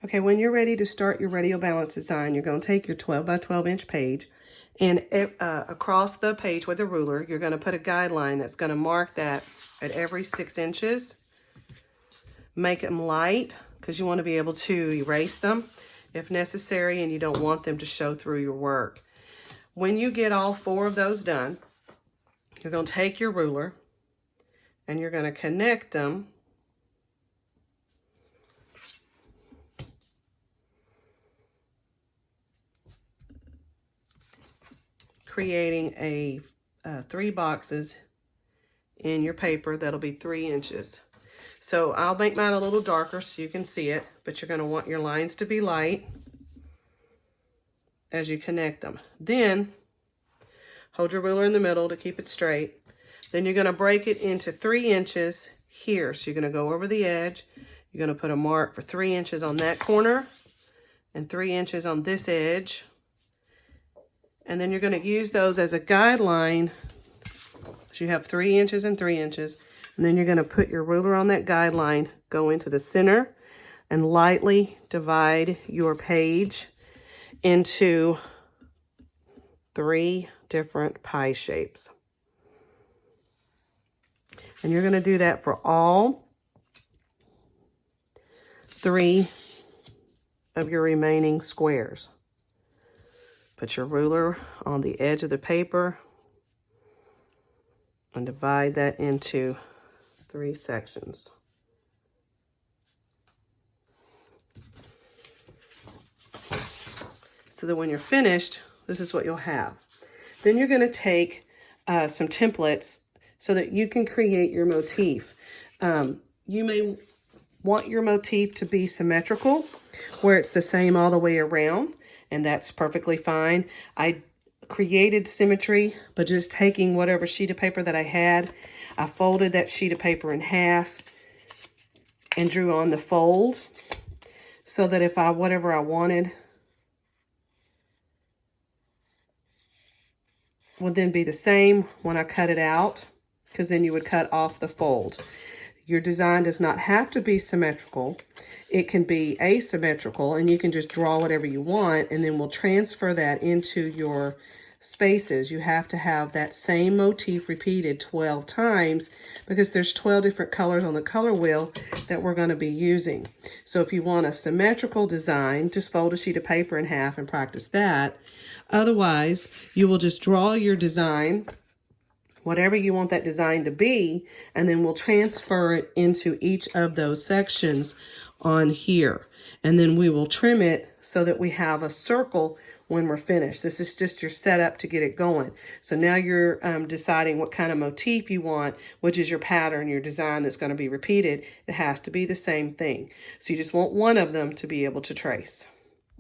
Okay, when you're ready to start your radial balance design, you're going to take your 12 by 12 inch page, and across the page with a ruler, you're going to put a guideline that's going to mark that at every 6 inches. Make them light because you want to be able to erase them if necessary, and you don't want them to show through your work. When you get all 4 of those done, you're going to take your ruler and you're going to connect them creating a 3 boxes in your paper that'll be 3 inches. So I'll make mine a little darker so you can see it, but you're going to want your lines to be light as you connect them. Then hold your ruler in the middle to keep it straight. Then you're going to break it into 3 inches here. So you're going to go over the edge. You're going to put a mark for 3 inches on that corner and 3 inches on this edge. And then you're going to use those as a guideline. So you have 3 inches and 3 inches. And then you're going to put your ruler on that guideline, go into the center, and lightly divide your page into 3 different pie shapes. And you're going to do that for all 3 of your remaining squares. Put your ruler on the edge of the paper and divide that into 3 sections. So that when you're finished, this is what you'll have. Then you're going to take some templates so that you can create your motif. You may want your motif to be symmetrical, where it's the same all the way around, and that's perfectly fine. I created symmetry by just taking whatever sheet of paper that I had. I folded that sheet of paper in half and drew on the fold so that if whatever I wanted would then be the same when I cut it out, because then you would cut off the fold. Your design does not have to be symmetrical. It can be asymmetrical, and you can just draw whatever you want, and then we'll transfer that into your spaces. You have to have that same motif repeated 12 times because there's 12 different colors on the color wheel that we're going to be using. So if you want a symmetrical design, just fold a sheet of paper in half and practice that. Otherwise, you will just draw your design, whatever you want that design to be, and then we'll transfer it into each of those sections on here. And then we will trim it so that we have a circle when we're finished. This is just your setup to get it going. So now you're deciding what kind of motif you want, which is your pattern, your design that's going to be repeated. It has to be the same thing. So you just want one of them to be able to trace.